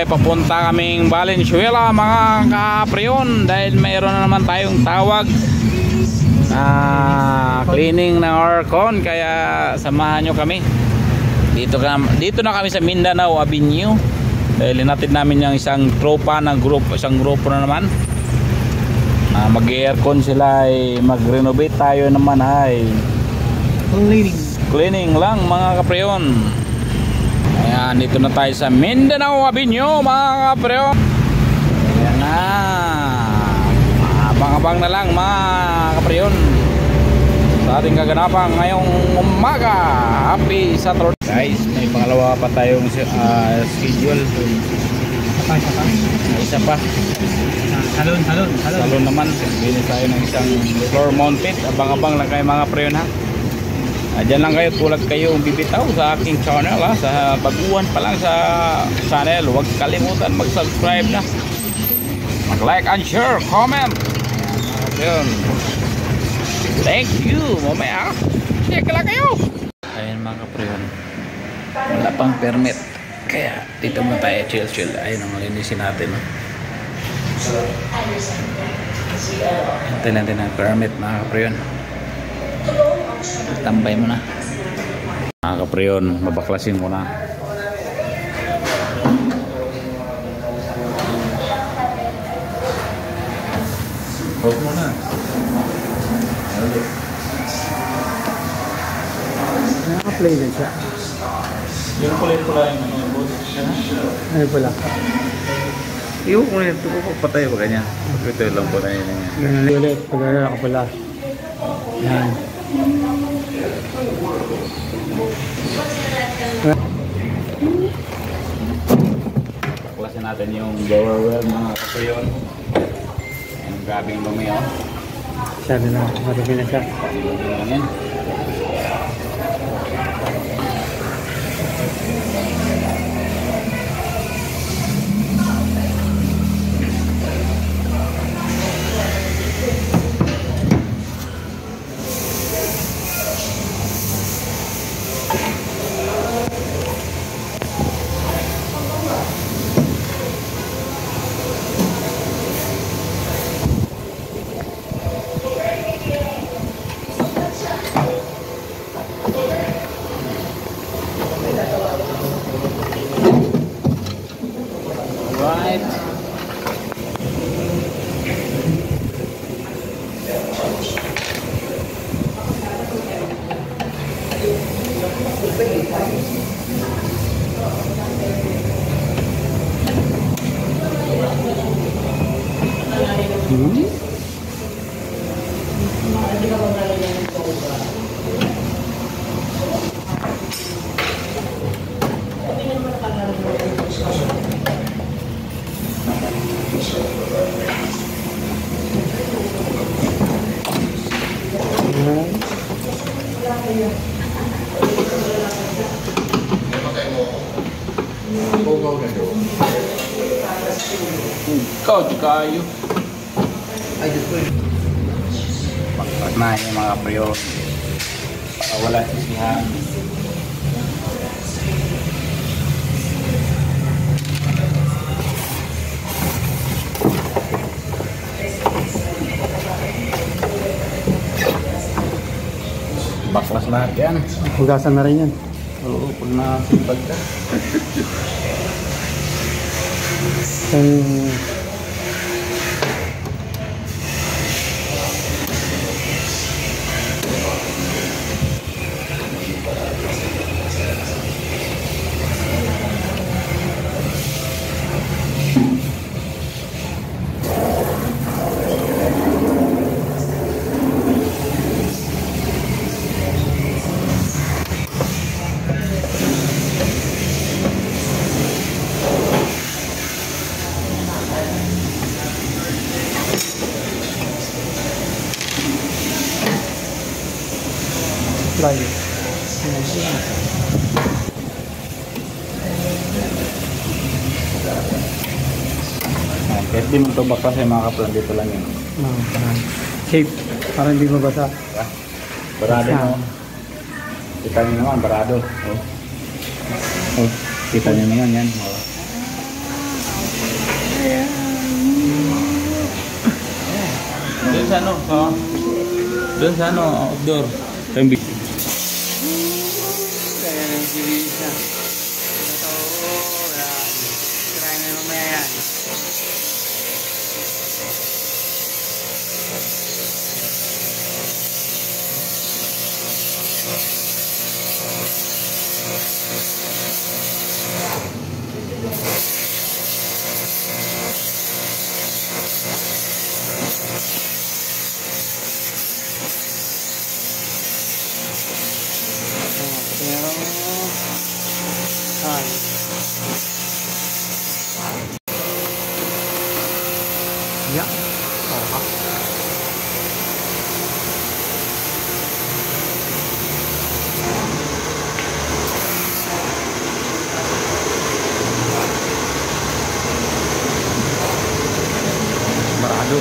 Papunta kaming Valenzuela mga kapreyon dahil mayroon na naman tayong tawag na cleaning ng aircon, kaya samahan nyo kami. Dito na kami sa Mindanao Avenue dahil natin namin yung isang tropa ng isang grupo na naman. Mag-aircon sila, ay mag-renovate, tayo naman ay cleaning lang mga kapreyon. Ayan, dito na tayo sa Mindanao Avenue mga kapreyon. Ayan na, abang-abang na lang mga kapreyon sa ating kaganapan ngayong umaga. Happy Saturday guys. May pangalawa pa tayong schedule. Isa pa salon naman. Bili tayo ng isang floor mounted. Abang-abang lang kayo mga kapreyon ha. Diyan lang kayo, tulad kayo bibitaw sa aking channel ha. Sa baguhan pa lang sa channel, huwag kalimutan mag-subscribe na, mag-like and share, comment. Ayan, thank you. Mamaya check lang kayo. Ayan mga kapreyon, wala pang permit, kaya dito mo tayo chill. Ayun ang linisin natin. Hintay natin ang permit mga kapreyon. Tambay mo na mga kapreyon, mabaklasin mo na. Huwag mo na. Naka-play din siya. Yung pula yung boss. Ano pala? Iyo kung ito ko patay ba ganyan. Ito lang po na yun. Ganun ulit. Pag-alala ka pala. Yan. Baklasin natin yung blower well mga kapreyon. Yung grabing lumi oh. Sabi na, marami na siya. Yan. Right. Ikaw kayo. Ay, dito eh. Pagkat na yung mga preyo para wala sisihan. Baklas lahat yan. Hugasan na rin yan. Oo, pag nasipag ka. Try. Kahit di mo ito baklas ay mga kaplan, dito lang yun. Shape, para hindi mabasa. Barado mo. Kita nyo naman, barado. Oh. Kita nyo naman yan. Oh. sa ano, doon sa ano, outdoor. Kaya nang gilis na. Ito, yan. Try na mamaya yan. Pero, ya. Barado.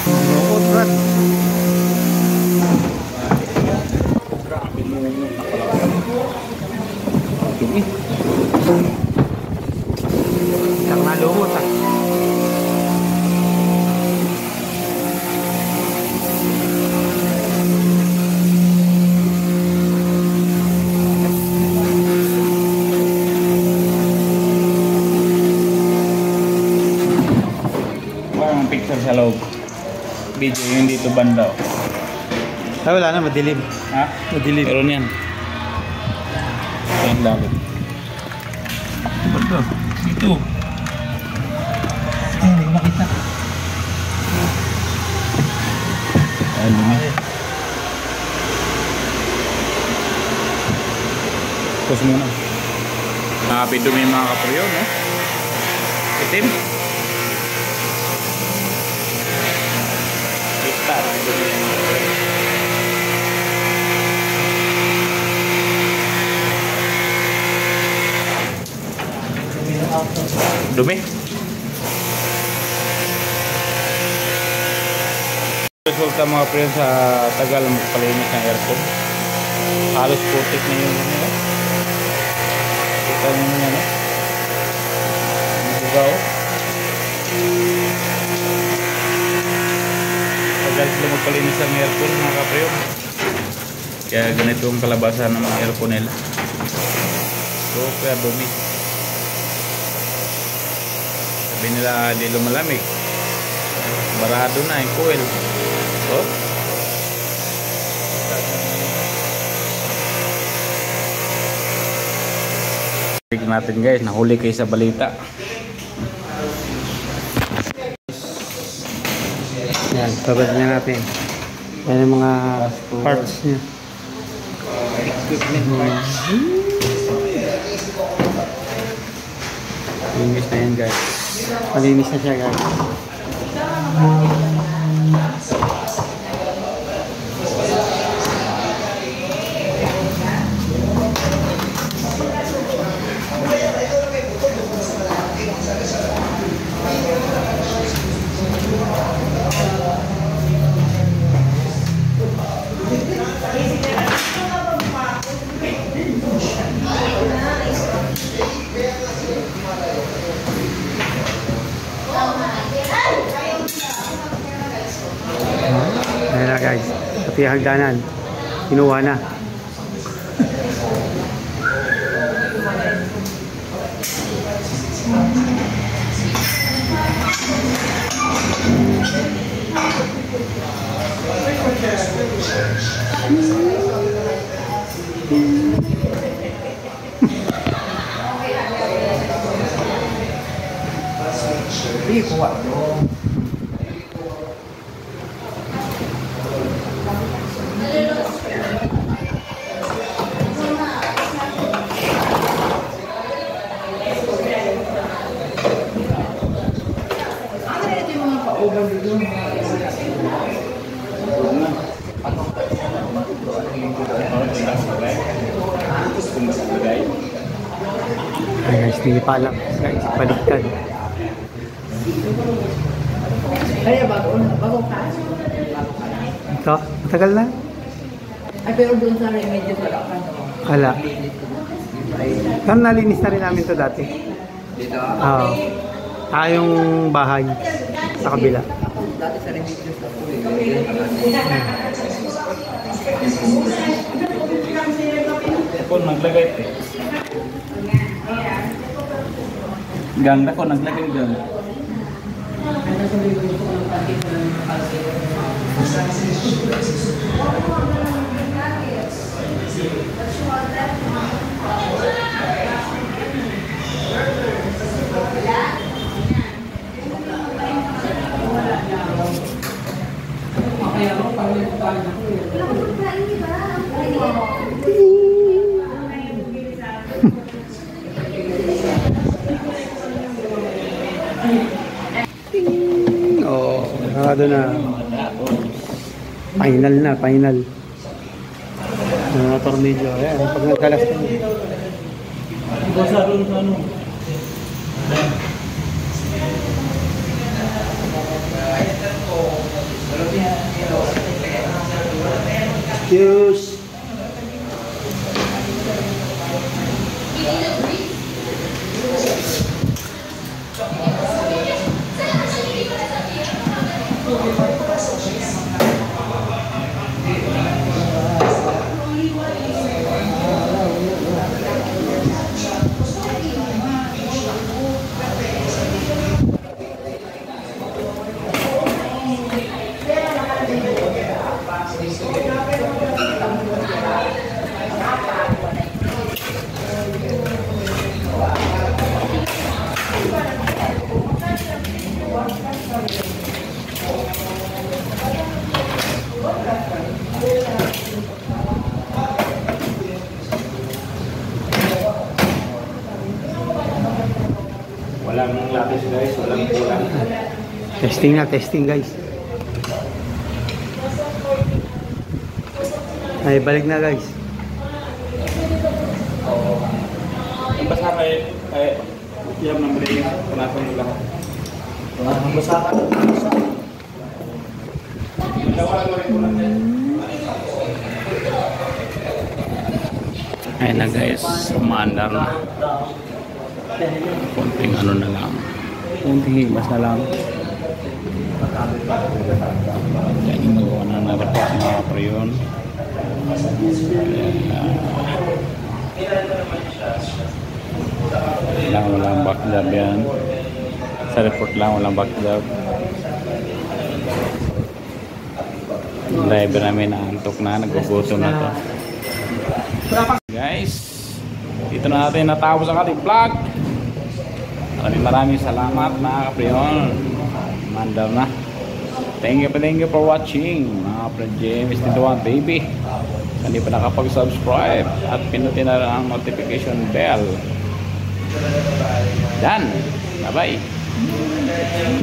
Robot Brad. Grabe mo dumi. Yang nalumot ah. Parang picture sa loob. Video yung dito banda. Ay, wala na, madilim. Ha? Madilim. Meron yan. Ayan dapat. Banda. Dito. Ay, hindi ko makita. Ayan dumi. Pause muna. Nakapidumi yung mga kapryo, no? Itim. Kita. Dumi. Resulta mga pre sa tagal magpalinis ng aircon. Halos putik na yung ano. Kita nyo na yan. Bugaw. Tagal sila magpalinis ng aircon mga kapre. Kaya ganito ang kalabasan ng mga aircon nila. So kaya dumi. Sabi nila di lumalamig. Barado na yung coil. So, tignan natin guys, nahuli kayo sa balita. Yan, babad niya natin. Yan yung mga parts niya. Linis na yan guys. Malinis na siya guys. Ayan na guys, pati hagdanan kinuha na. Ayan guys, Hindi pa alam. Guys, baliktad. Kaya bago ka? Ito, matagal na. Ay, pero doon sa remedios wala ka, no? Wala. Pero nalinis na rin namin to dati. Dito? Oo. Yung bahay sa kabila. Dati sa remedios ako Ako naglagay ito. Ganda ko naglagay dyan. Oo, nakado na. Final na, final. Tornilyo. Ayan, pag nagkalas na. Basa doon sa ano. Cheers! Walang lapis guys, walang kulang. Testing na, testing guys. Ay, balik na guys. Ang basa kay hirap ng break. Panatong nyo lahat. Ang basa ka. Ayun na guys, umaandar na. Konting ano na lang. Konting himas na lang. Yan yung magawa na narapat mga preyon. Walang backjob yan. Sa report lang walang backjob. Yung driver namin naantok na, nagugutom na to. Guys, dito na natin natapos ang ating vlog. Maraming salamat mga kapriyon. Mandar na. Thank you for watching mga friend James Tinduan baby. Kung hindi pa nakapag-subscribe at pinutin na ang notification bell. Done. Bye bye.